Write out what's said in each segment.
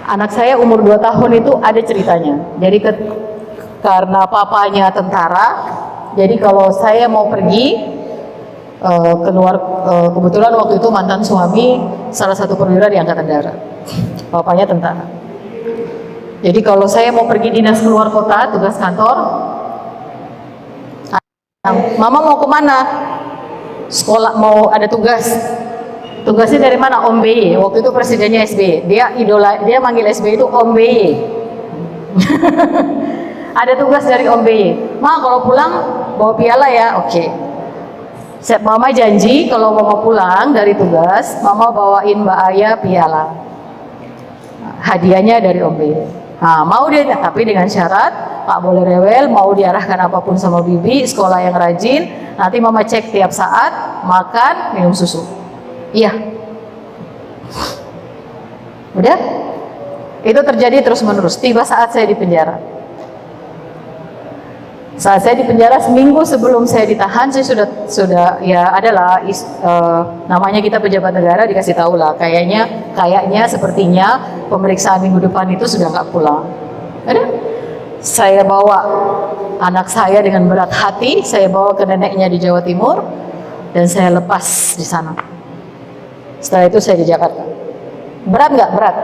Anak saya umur 2 tahun itu ada ceritanya. Jadi karena papanya tentara, jadi kalau saya mau pergi keluar, kebetulan waktu itu mantan suami salah satu perwira di Angkatan Darat, papanya tentara. Jadi kalau saya mau pergi dinas keluar kota, tugas kantor, mama mau kemana? Sekolah, mau ada tugas. Tugasnya dari mana? Om BY. Waktu itu presidennya SBY. Dia manggil SBY itu Om BY. Ada tugas dari Om BY. Ma, kalau pulang bawa piala ya. Oke. Mama janji kalau mama pulang dari tugas, mama bawain Mbak Aya piala. Hadiahnya dari Om BY. Nah, mau dia, tapi dengan syarat Pak boleh rewel, mau diarahkan apapun sama bibi, sekolah yang rajin, nanti mama cek tiap saat, makan, minum susu. Iya. Udah? Itu terjadi terus menerus. Tiba saat saya di penjara. Saat saya di penjara, seminggu sebelum saya ditahan, saya sudah ya adalah namanya kita pejabat negara, dikasih tahu lah, kayaknya sepertinya pemeriksaan minggu depan itu sudah nggak pulang. Ada? Saya bawa anak saya dengan berat hati, saya bawa ke neneknya di Jawa Timur, dan saya lepas di sana. Setelah itu saya di Jakarta. Berat nggak? Berat.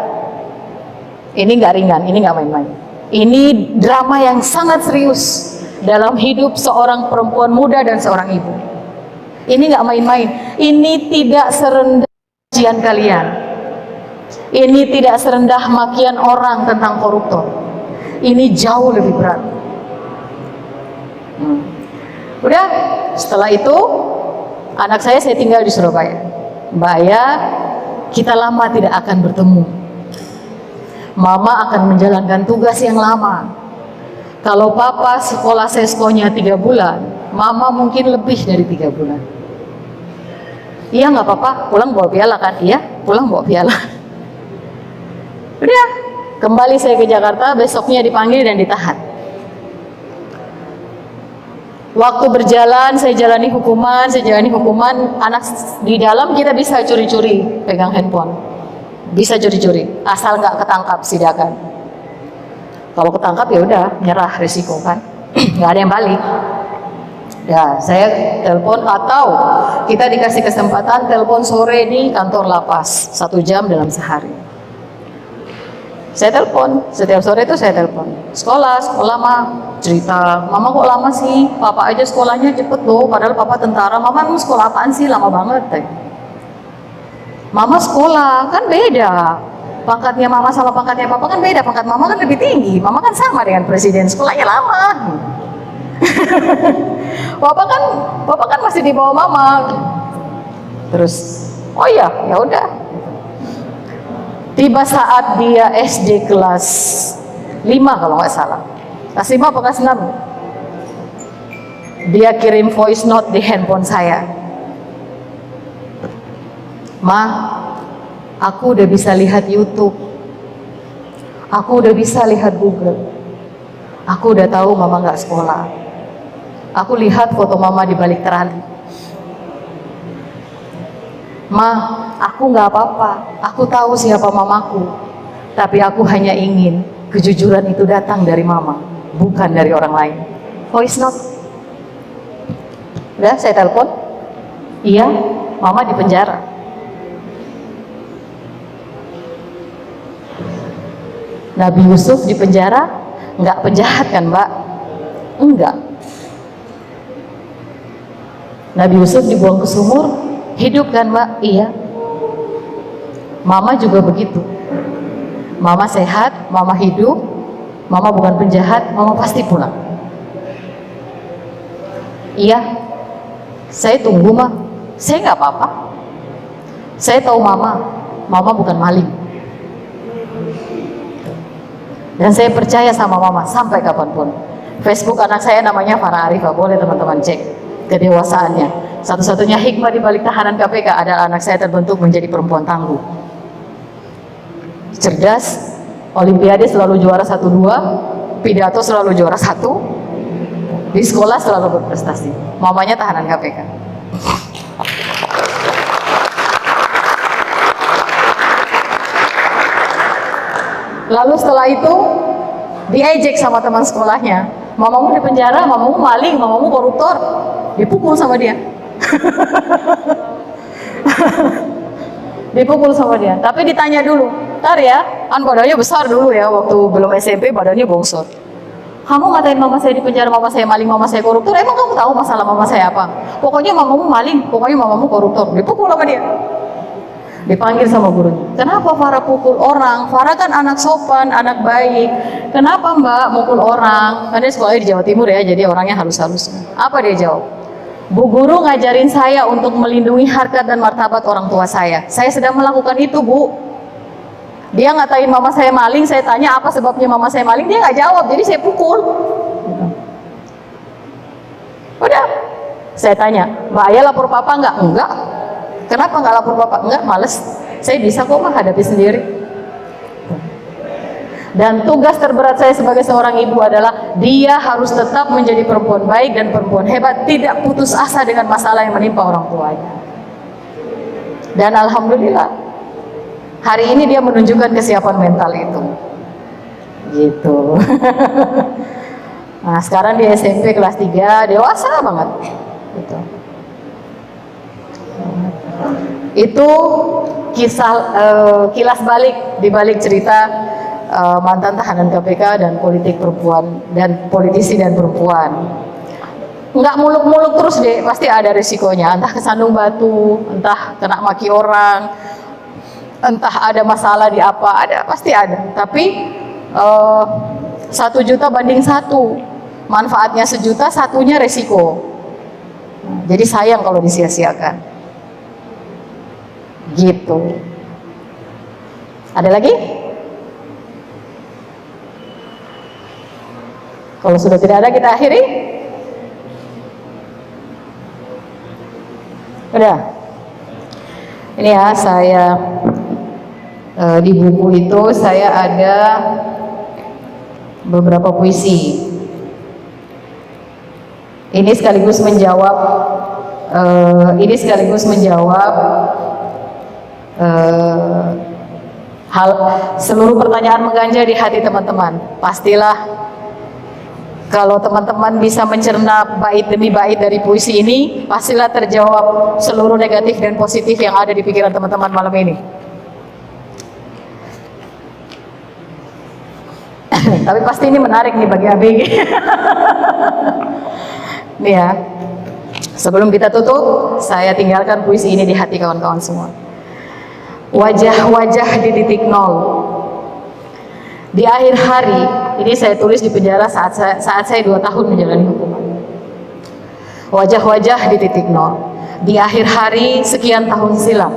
Ini nggak ringan, ini nggak main-main. Ini drama yang sangat serius dalam hidup seorang perempuan muda dan seorang ibu. Ini nggak main-main. Ini tidak serendah ujian kalian. Ini tidak serendah makian orang tentang koruptor. Ini jauh lebih berat. Udah, setelah itu anak saya tinggal di Surabaya. Mbak Aya, kita lama tidak akan bertemu. Mama akan menjalankan tugas yang lama. Kalau papa sekolah seskonya 3 bulan, mama mungkin lebih dari 3 bulan. Iya nggak apa-apa, pulang bawa piala kan? Iya, pulang bawa piala. Udah, kembali saya ke Jakarta, besoknya dipanggil dan ditahan. Waktu berjalan, saya jalani hukuman, anak di dalam kita bisa curi-curi pegang handphone. Bisa curi-curi, asal nggak ketangkap sidakan. Kalau ketangkap ya udah nyerah risiko kan, nggak ada yang balik. Ya saya telepon atau kita dikasih kesempatan telepon sore di kantor lapas 1 jam dalam sehari. Saya telepon setiap sore itu saya telepon sekolah mah cerita, mama kok lama sih, papa aja sekolahnya cepet loh, padahal papa tentara. Mama emang sekolah apaan sih, lama banget teh. Mama sekolah kan beda. Pangkatnya mama sama pangkatnya papa kan beda. Pangkat mama kan lebih tinggi. Mama kan sama dengan presiden, sekolahnya lama. Papa kan masih di bawah mama. Terus, oh iya, ya udah. Tiba saat dia SD kelas 5 kalau nggak salah. Kelas 5 apa kelas 6? Dia kirim voice note di handphone saya. Ma, aku udah bisa lihat YouTube. Aku udah bisa lihat Google. Aku udah tahu mama nggak sekolah. Aku lihat foto mama di balik terali. Ma, aku nggak apa-apa. Aku tahu siapa mamaku. Tapi aku hanya ingin kejujuran itu datang dari mama, bukan dari orang lain. Voice note. Udah, saya telepon. Iya, mama di penjara. Nabi Yusuf di penjara, nggak penjahat kan Mbak? Enggak. Nabi Yusuf dibuang ke sumur, hidup kan Mbak? Iya. Mama juga begitu. Mama sehat, mama hidup, mama bukan penjahat, mama pasti pulang. Iya. Saya tunggu Ma. Saya nggak apa-apa. Saya tahu mama bukan maling. Dan saya percaya sama mama sampai kapanpun. Facebook anak saya namanya Farah Arifah, boleh teman-teman cek kedewasaannya. Satu-satunya hikmah di balik tahanan KPK adalah anak saya terbentuk menjadi perempuan tangguh. Cerdas, olimpiade selalu juara 1-2, pidato selalu juara 1, di sekolah selalu berprestasi. Mamanya tahanan KPK. Lalu setelah itu diejek sama teman sekolahnya. Mamamu di penjara, mamamu maling, mamamu koruptor. Dipukul sama dia. Dipukul sama dia. Tapi ditanya dulu, ntar ya, kan badannya besar dulu ya, waktu belum SMP badannya bongsor. Kamu ngatain mama saya di penjara, mama saya maling, mama saya koruptor. Emang kamu tahu masalah mama saya apa? Pokoknya mamamu maling, pokoknya mamamu koruptor. Dipukul sama dia. Dipanggil sama gurunya. Kenapa Farah pukul orang? Farah kan anak sopan, anak baik. Kenapa Mbak mukul orang? Karena sekolahnya di Jawa Timur ya, jadi orangnya halus-halus. Apa dia jawab? Bu guru ngajarin saya untuk melindungi harkat dan martabat orang tua saya. Saya sedang melakukan itu, Bu. Dia ngatain mama saya maling, saya tanya apa sebabnya mama saya maling, dia nggak jawab, jadi saya pukul. Udah, saya tanya, Mbak Ayah lapor papa nggak? Enggak. Kenapa nggak lapor papa? Enggak, males. Saya bisa kok mah hadapi sendiri. Dan tugas terberat saya sebagai seorang ibu adalah dia harus tetap menjadi perempuan baik dan perempuan hebat, tidak putus asa dengan masalah yang menimpa orang tuanya. Dan alhamdulillah, hari ini dia menunjukkan kesiapan mental itu. Gitu. Nah, sekarang di SMP kelas 3, dewasa banget. Gitu. Itu kisah kilas balik di balik cerita mantan tahanan KPK dan politik perempuan dan politisi dan perempuan. Nggak muluk-muluk terus deh, pasti ada resikonya. Entah kesandung batu, entah kena maki orang, entah ada masalah di apa, ada pasti ada. Tapi 1 juta banding 1, manfaatnya 1 juta, satunya resiko. Jadi sayang kalau disia-siakan. Gitu. Ada lagi? Kalau sudah tidak ada, kita akhiri. Udah. Ini ya, saya di buku itu saya ada beberapa puisi. Ini sekaligus menjawab hal seluruh pertanyaan mengganjal di hati teman-teman. Pastilah kalau teman-teman bisa mencerna bait demi bait dari puisi ini, pastilah terjawab seluruh negatif dan positif yang ada di pikiran teman-teman malam ini. Tapi pasti ini menarik nih bagi ABG. Nih ya, sebelum kita tutup, saya tinggalkan puisi ini di hati kawan-kawan semua. Wajah-wajah di titik nol. Di akhir hari, ini saya tulis di penjara saat saya 2 tahun menjalani hukuman. Wajah-wajah di titik nol. Di akhir hari sekian tahun silam,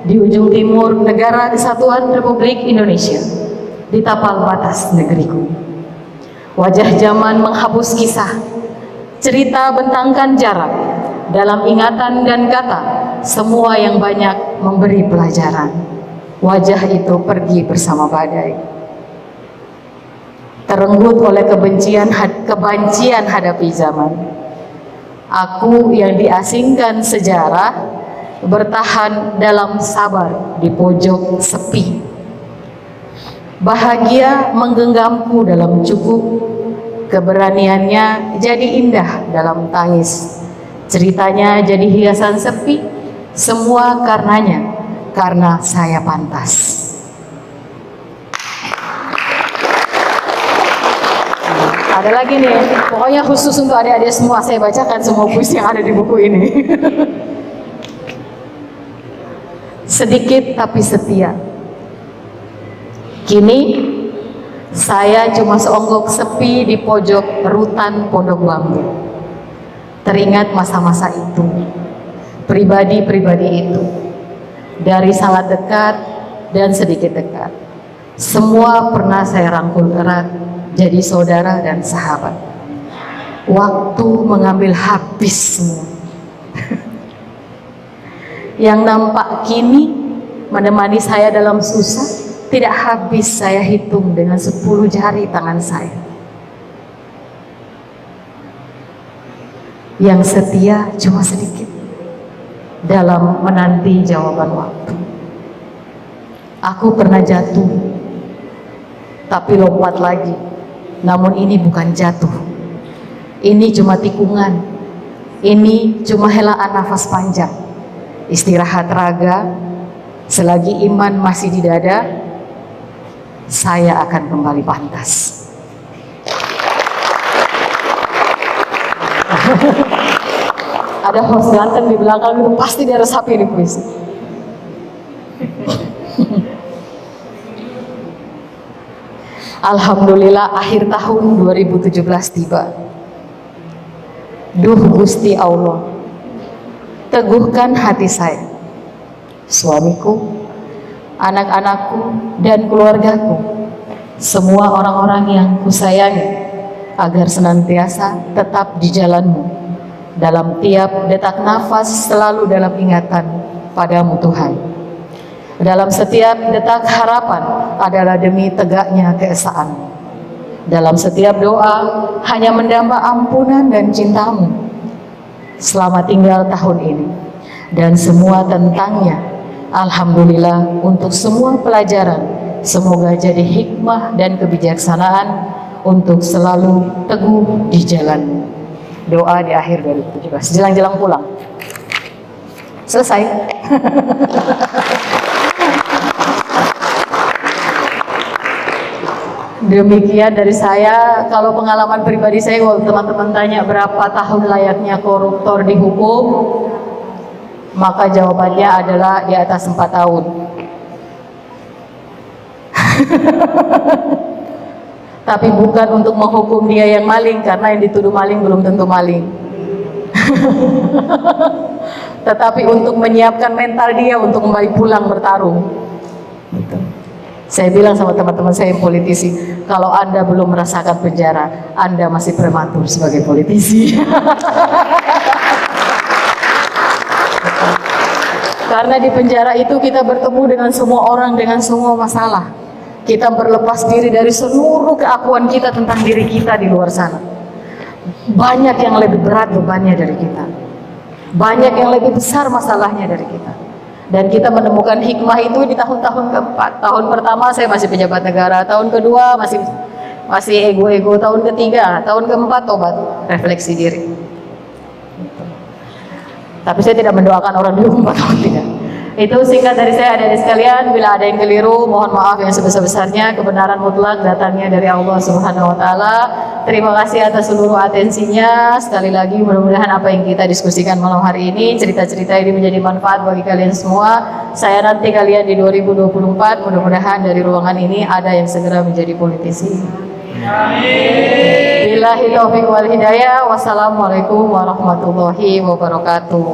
di ujung timur negara Kesatuan Republik Indonesia, di tapal batas negeriku. Wajah zaman menghapus kisah, cerita bentangkan jarak, dalam ingatan dan kata, semua yang banyak memberi pelajaran. Wajah itu pergi bersama badai, terenggut oleh kebencian hadapi zaman. Aku yang diasingkan sejarah, bertahan dalam sabar di pojok sepi. Bahagia menggenggamku dalam cukup, keberaniannya jadi indah dalam tangis. Ceritanya jadi hiasan sepi, semua karenanya, karena saya pantas. Ada lagi nih, pokoknya khusus untuk adik-adik semua, saya bacakan semua puisi yang ada di buku ini. Sedikit tapi setia. Kini saya cuma seonggok sepi di pojok rutan pondok bambu. Teringat masa-masa itu, pribadi-pribadi itu, dari sangat dekat dan sedikit dekat. Semua pernah saya rangkul erat, jadi saudara dan sahabat. Waktu mengambil habis semua. Yang nampak kini menemani saya dalam susah, tidak habis saya hitung dengan 10 jari tangan saya. Yang setia cuma sedikit dalam menanti jawaban waktu. Aku pernah jatuh, tapi lompat lagi. Namun ini bukan jatuh, ini cuma tikungan, ini cuma helaan nafas panjang, istirahat raga. Selagi iman masih di dada, saya akan kembali pantas. Ada host ganteng di belakang itu, pasti dia resapi ini puisi. Alhamdulillah akhir tahun 2017 tiba. Duh Gusti Allah, teguhkan hati saya, suamiku, anak-anakku, dan keluargaku, semua orang-orang yang kusayangi, agar senantiasa tetap di jalanmu, dalam tiap detak nafas selalu dalam ingatan padamu Tuhan. Dalam setiap detak harapan adalah demi tegaknya keesaanmu. Dalam setiap doa hanya mendamba ampunan dan cintamu. Selamat tinggal tahun ini dan semua tentangnya. Alhamdulillah untuk semua pelajaran. Semoga jadi hikmah dan kebijaksanaan untuk selalu teguh di jalan. Doa di akhir 2017, jelang-jelang pulang. Selesai. Demikian dari saya. Kalau pengalaman pribadi saya, kalau teman-teman tanya berapa tahun layaknya koruptor dihukum, maka jawabannya adalah di atas 4 tahun. Tapi bukan untuk menghukum dia yang maling, karena yang dituduh maling belum tentu maling. Tetapi untuk menyiapkan mental dia untuk kembali pulang bertarung. Saya bilang sama teman-teman saya yang politisi, kalau Anda belum merasakan penjara, Anda masih prematur sebagai politisi. Karena di penjara itu kita bertemu dengan semua orang, dengan semua masalah. Kita berlepas diri dari seluruh keakuan kita tentang diri kita di luar sana. Banyak yang lebih berat bebannya dari kita. Banyak yang lebih besar masalahnya dari kita. Dan kita menemukan hikmah itu di tahun-tahun keempat. Tahun pertama saya masih pejabat negara, tahun kedua masih ego-ego, tahun ketiga, tahun keempat tobat, refleksi diri. Tapi saya tidak mendoakan orang dulu 4 tahun, tidak. Itu singkat dari saya, adik-adik sekalian. Bila ada yang keliru, mohon maaf yang sebesar-besarnya. Kebenaran mutlak datangnya dari Allah Subhanahu wa Ta'ala. Terima kasih atas seluruh atensinya. Sekali lagi, mudah-mudahan apa yang kita diskusikan malam hari ini, cerita-cerita ini menjadi manfaat bagi kalian semua. Saya nanti kalian di 2024, mudah-mudahan dari ruangan ini ada yang segera menjadi politisi. Billahi taufiq wal hidayah. Wassalamualaikum warahmatullahi wabarakatuh.